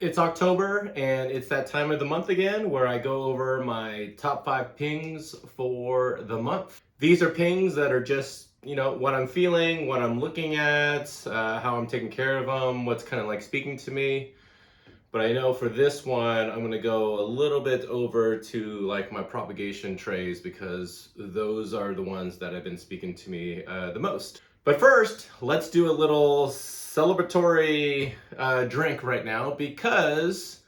It's October and it's that time of the month again where I go over my top 5 pings for the month. These are pings that are just, what I'm feeling, what I'm looking at, how I'm taking care of them, what's kind of like speaking to me. But I know for this one, I'm going to go a little bit over to like my propagation trays because those are the ones that have been speaking to me the most. But first, let's do a little celebratory drink right now because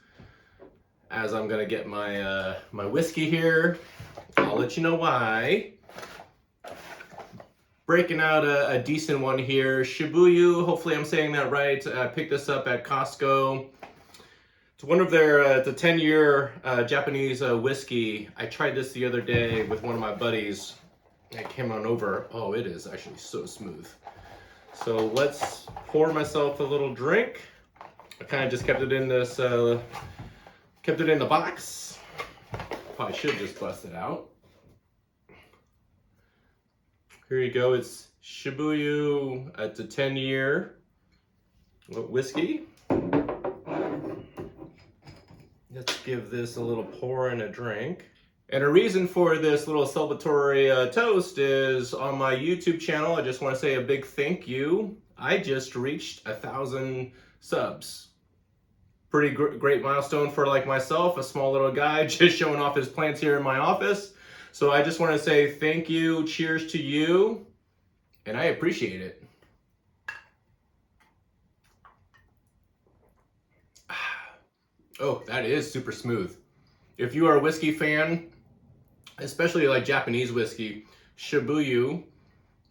as I'm going to get my whiskey here, I'll let you know why. Breaking out a decent one here, Shibuya, hopefully I'm saying that right. I picked this up at Costco. It's one of their, it's a 10-year Japanese whiskey. I tried this the other day with one of my buddies. I came on over. Oh, it is actually so smooth. So let's pour myself a little drink. I kind of just kept it in this, kept it in the box. Probably should just bust it out. Here you go. It's Shibuya. It's a 10-year whiskey. Let's give this a little pour and a drink. And a reason for this little celebratory toast is on my YouTube channel. I just want to say a big thank you. I just reached 1,000 subs. Pretty great milestone for like myself, a small little guy just showing off his plants here in my office. So I just want to say thank you, cheers to you, and I appreciate it. Oh, that is super smooth. If you are a whiskey fan, especially like Japanese whiskey, Shibuya,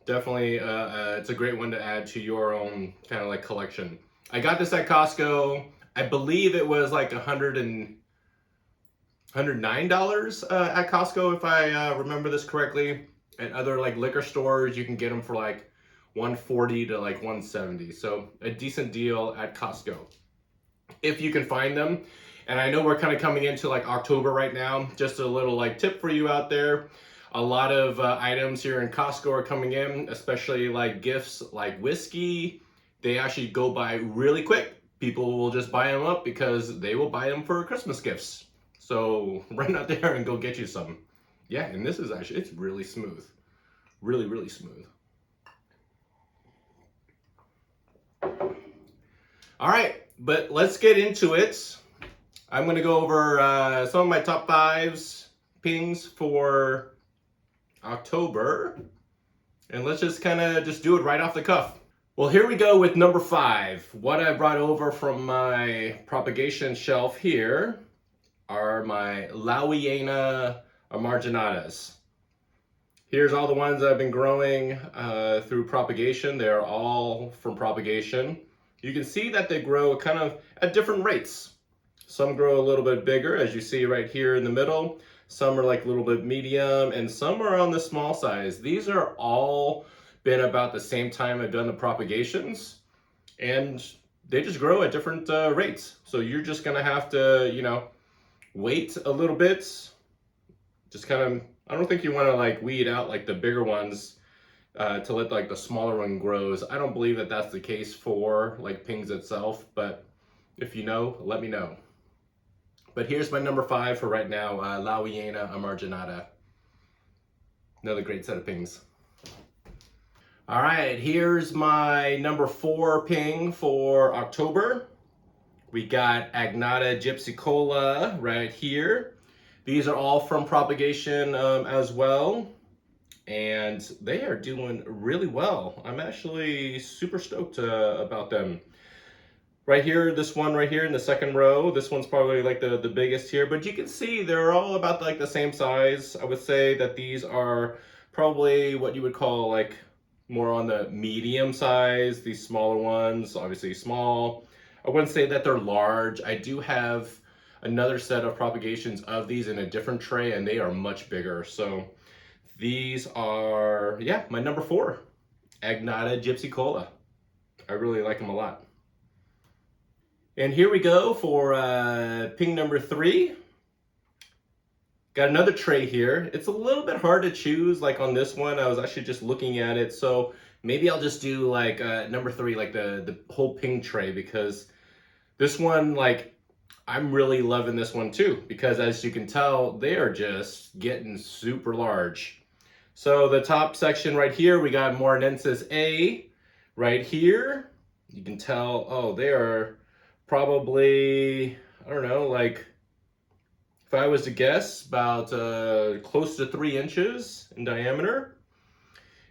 definitely it's a great one to add to your own kind of like collection. I got this at Costco. I believe it was like $109 at Costco, if I remember this correctly. At other like liquor stores, you can get them for like $140 to like $170. So a decent deal at Costco, if you can find them. And I know we're kind of coming into like October right now. Just a little like tip for you out there. A lot of items here in Costco are coming in, especially like gifts like whiskey. They actually go by really quick. People will just buy them up because they will buy them for Christmas gifts. So run out there and go get you some. Yeah, and this is actually, it's really smooth. Really, really smooth. All right, but let's get into it. I'm going to go over some of my top 5s pings for October. And let's just kind of just do it right off the cuff. Well, here we go with number 5. What I brought over from my propagation shelf here are my Lawiana amarginatas. Here's all the ones I've been growing through propagation. They're all from propagation. You can see that they grow kind of at different rates. Some grow a little bit bigger, as you see right here in the middle. Some are like a little bit medium, and some are on the small size. These are all been about the same time I've done the propagations, and they just grow at different rates. So you're just gonna have to, wait a little bit. Just kind of, I don't think you want to like weed out like the bigger ones to let like the smaller one grows. I don't believe that that's the case for like pings itself, but if you know, let me know. But here's my number 5 for right now, Lawiana amarginata. Another great set of pings. All right, here's my number 4 ping for October. We got Agnata gypsicola right here. These are all from propagation as well. And they are doing really well. I'm actually super stoked about them. Right here, this one right here in the second row, this one's probably like the biggest here, but you can see they're all about like the same size. I would say that these are probably what you would call like more on the medium size. These smaller ones, obviously small. I wouldn't say that they're large. I do have another set of propagations of these in a different tray, and they are much bigger. So these are, yeah, my number 4, Agnata gypsicola. I really like them a lot. And here we go for ping number 3. Got another tray here. It's a little bit hard to choose like on this one. I was actually just looking at it. So maybe I'll just do like number 3, like the whole ping tray, because this one, like I'm really loving this one too, because as you can tell, they are just getting super large. So the top section right here, we got Morinensis A right here. You can tell, oh, they are probably, I don't know, like, if I was to guess, about close to 3 inches in diameter.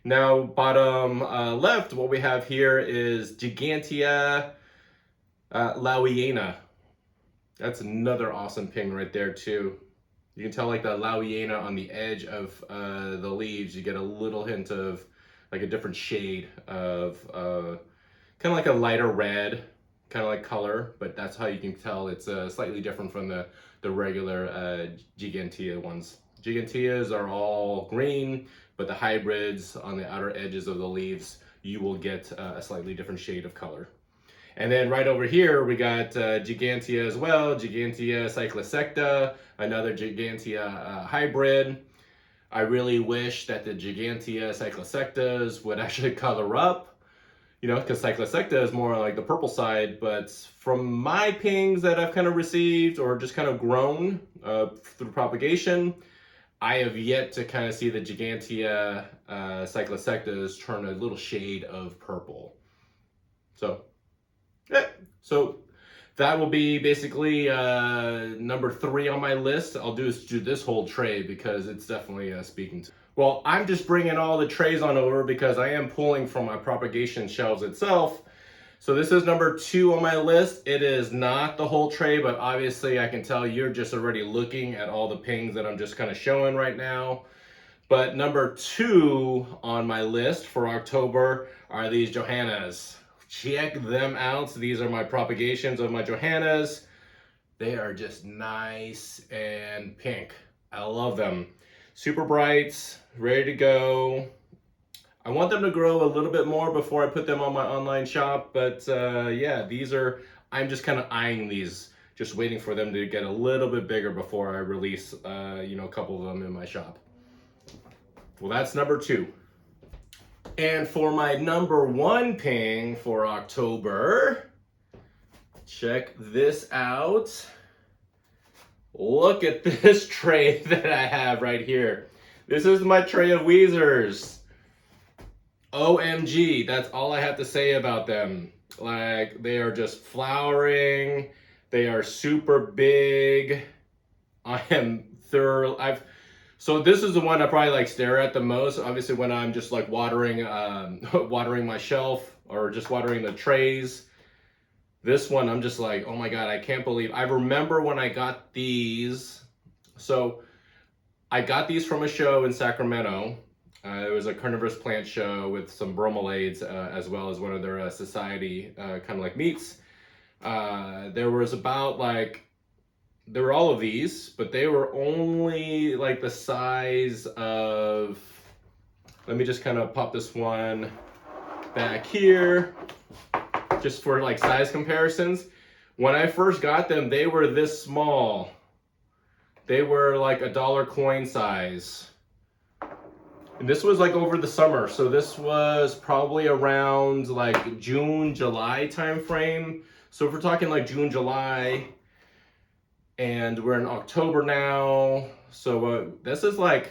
Now, bottom left, what we have here is Gigantea Lauiana. That's another awesome ping right there too. You can tell like the Lauiana on the edge of the leaves, you get a little hint of like a different shade of kind of like a lighter red, kind of like color, but that's how you can tell it's slightly different from the regular Gigantea ones. Giganteas are all green, but the hybrids on the outer edges of the leaves, you will get a slightly different shade of color. And then right over here, we got Gigantea as well, Gigantea cyclosecta, another Gigantea hybrid. I really wish that the Gigantea cyclosectas would actually color up, you know, because cyclosecta is more like the purple side, but from my pings that I've kind of received or just kind of grown through propagation, I have yet to kind of see the Gigantea cyclosectas turn a little shade of purple. So that will be basically number 3 on my list. I'll do this whole tray because it's definitely speaking to. Well, I'm just bringing all the trays on over because I am pulling from my propagation shelves itself. So this is number 2 on my list. It is not the whole tray, but obviously I can tell you're just already looking at all the pings that I'm just kind of showing right now. But number 2 on my list for October are these Johannas. Check them out. These are my propagations of my Johannas. They are just nice and pink. I love them. Super bright, ready to go. I want them to grow a little bit more before I put them on my online shop, but yeah, I'm just kind of eyeing these, just waiting for them to get a little bit bigger before I release, you know, a couple of them in my shop. Well, that's number 2. And for my number 1 ping for October, check this out. Look at this tray that I have right here. This is my tray of Weezers. OMG, that's all I have to say about them. Like, they are just flowering. They are super big. I am thorough. So this is the one I probably like stare at the most. Obviously, when I'm just like watering my shelf or just watering the trays. This one, I'm just like, oh my God, I can't believe. I remember when I got these. So I got these from a show in Sacramento. It was a carnivorous plant show with some bromeliads as well as one of their society kind of like meats. There was about like, there were all of these, but they were only like the size of, let me just kind of pop this one back here, just for like size comparisons. When I first got them, they were this small. They were like a dollar coin size. And this was like over the summer. So this was probably around like June, July time frame. So if we're talking like June, July, and we're in October now. So this is like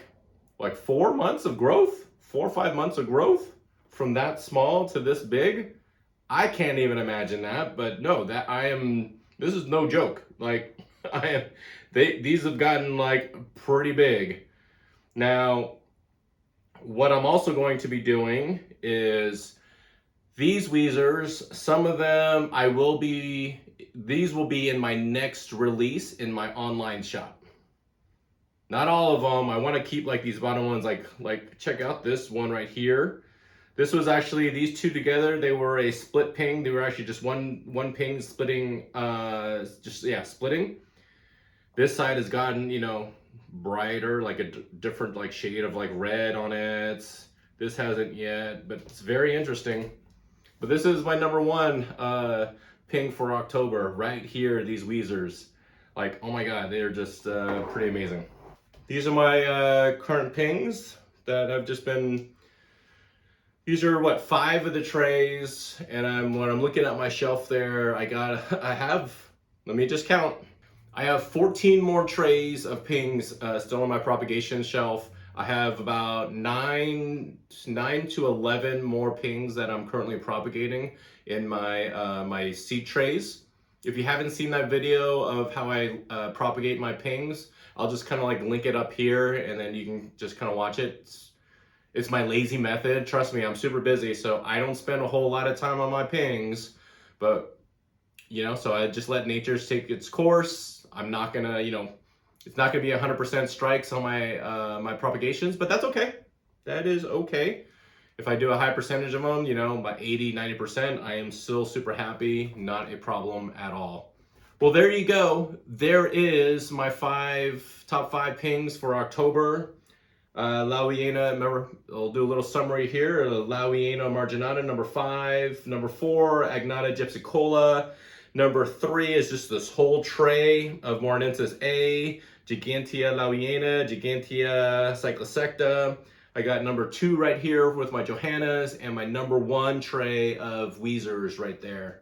4 months of growth, 4 or 5 months of growth from that small to this big. I can't even imagine that, but no, this is no joke. Like these have gotten like pretty big. Now, what I'm also going to be doing is these Weezers, some of them these will be in my next release in my online shop. Not all of them. I want to keep like these bottom ones, like check out this one right here. This was actually, these two together, they were a split ping. They were actually just one ping splitting, splitting. This side has gotten, you know, brighter, like a different like shade of like red on it. This hasn't yet, but it's very interesting. But this is my number 1 ping for October right here, these Weezers. Like, oh my God, they're just pretty amazing. These are my current pings that I've just been. These are what, 5 of the trays, and when I'm looking at my shelf there, I have Let me just count. I have 14 more trays of pings still on my propagation shelf. I have about 9 to 11 more pings that I'm currently propagating in my seed trays. If you haven't seen that video of how I propagate my pings, I'll just kind of like link it up here, and then you can just kind of watch it. It's my lazy method. Trust me, I'm super busy, so I don't spend a whole lot of time on my pings, but so I just let nature take its course. I'm not gonna, it's not gonna be 100% strikes on my my propagations, but that's okay. That is okay. If I do a high percentage of them, about 80, 90%, I am still super happy. Not a problem at all. Well, there you go. There is my top five pings for October. Lauiena, remember, I'll do a little summary here. Lauiena marginata, number 5. Number 4, Agnata gypsicola. Number 3 is just this whole tray of Morinensis A, Gigantea Lauiena, Gigantea cyclosecta. I got number 2 right here with my Johannas, and my number 1 tray of Weezers right there.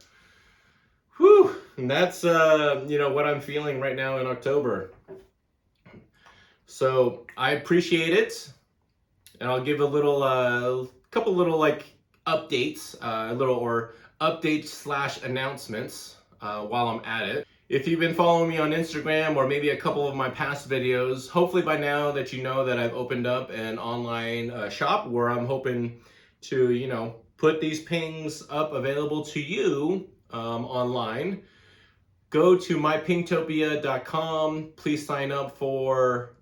Whew, and that's, what I'm feeling right now in October. So I appreciate it, and I'll give a little, couple little like updates, updates / announcements while I'm at it. If you've been following me on Instagram or maybe a couple of my past videos, hopefully by now that you know that I've opened up an online shop where I'm hoping to, put these pings up available to you online. Go to mypingtopia.com. Please sign up for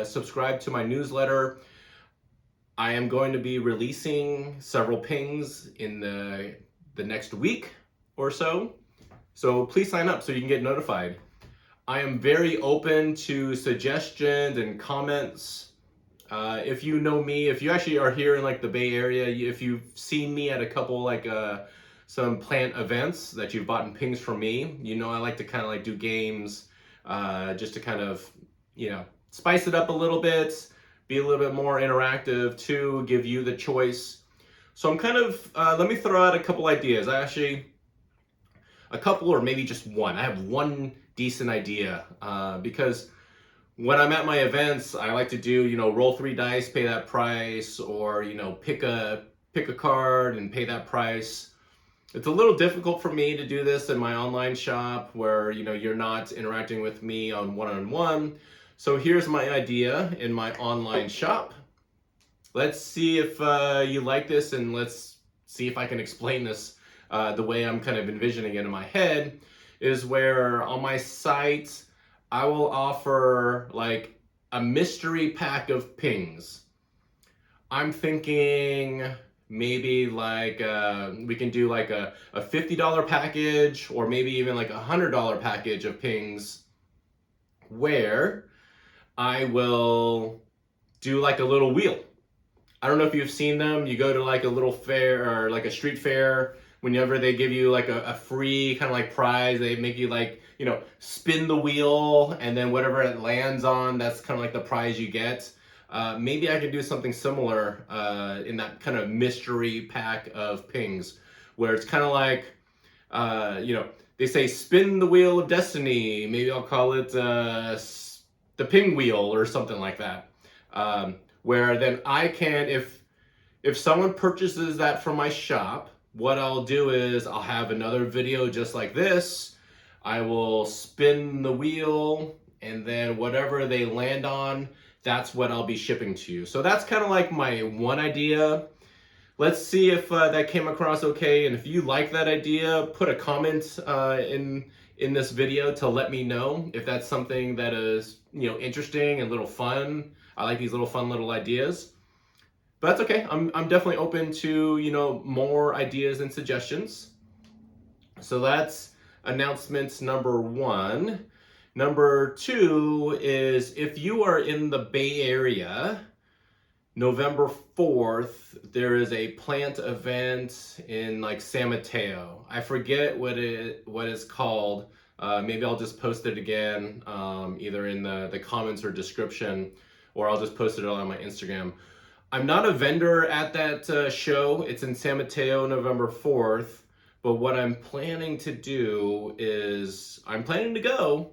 subscribe to my newsletter. I am going to be releasing several pings in the next week or so. So please sign up so you can get notified. I am very open to suggestions and comments. If you know me, if you actually are here in like the Bay Area, if you've seen me at a couple like some plant events that you've bought pings from me, I like to kind of like do games just to kind of, spice it up a little bit, be a little bit more interactive to give you the choice. So I'm kind of, let me throw out a couple ideas. A couple or maybe just one. I have one decent idea because when I'm at my events, I like to do, roll 3 dice, pay that price, or, pick a card and pay that price. It's a little difficult for me to do this in my online shop where, you're not interacting with me on one-on-one. So here's my idea in my online shop. Let's see if you like this, and let's see if I can explain this the way I'm kind of envisioning it in my head, is where on my site, I will offer like a mystery pack of pings. I'm thinking maybe like we can do like a $50 package, or maybe even like a $100 package of pings, where I will do like a little wheel. I don't know if you've seen them. You go to like a little fair or like a street fair, whenever they give you like a free kind of like prize, they make you like, spin the wheel, and then whatever it lands on, that's kind of like the prize you get. Maybe I could do something similar in that kind of mystery pack of pings, where it's kind of like, they say spin the wheel of destiny. Maybe I'll call it the ping wheel or something like that. Where then I can, if someone purchases that from my shop, what I'll do is I'll have another video just like this. I will spin the wheel, and then whatever they land on, that's what I'll be shipping to you. So that's kind of like my one idea. Let's see if that came across okay. And if you like that idea, put a comment in this video to let me know if that's something that is, interesting and a little fun. I like these little fun little ideas. But that's okay. I'm definitely open to, more ideas and suggestions. So that's announcement number 1. Number 2 is, if you are in the Bay Area, November 4th, there is a plant event in like San Mateo. I forget what it's called. Maybe I'll just post it again, either in the comments or description, or I'll just post it on my Instagram. I'm not a vendor at that show. It's in San Mateo, November 4th. But what I'm planning to do is I'm planning to go.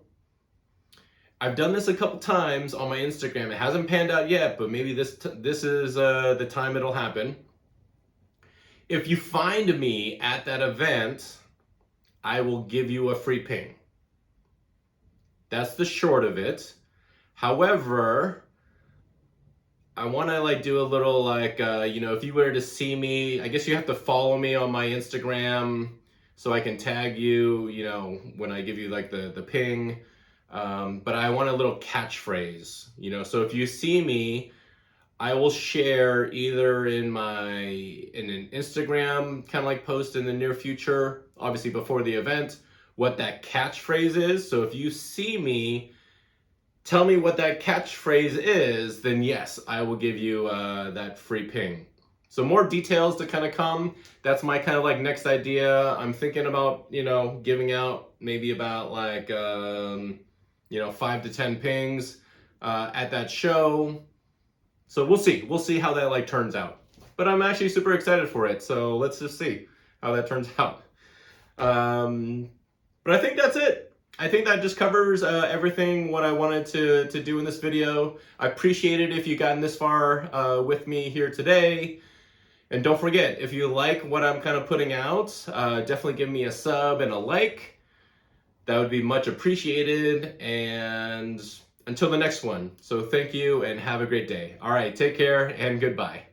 I've done this a couple times on my Instagram. It hasn't panned out yet, but maybe this is the time it'll happen. If you find me at that event, I will give you a free ping. That's the short of it. However, I want to like do a little like, if you were to see me, I guess you have to follow me on my Instagram so I can tag you, when I give you like the ping. But I want a little catchphrase, so if you see me, I will share either in an Instagram kind of like post in the near future, obviously before the event, what that catchphrase is. So if you see me, tell me what that catchphrase is, then yes, I will give you that free ping. So more details to kind of come. That's my kind of like next idea. I'm thinking about, giving out maybe about like, 5 to 10 pings at that show. So we'll see. We'll see how that like turns out. But I'm actually super excited for it. So let's just see how that turns out. But I think that's it. I think that just covers everything what I wanted to do in this video. I appreciate it if you've gotten this far with me here today. And don't forget, if you like what I'm kind of putting out, definitely give me a sub and a like. That would be much appreciated. And until the next one. So thank you and have a great day. All right, take care and goodbye.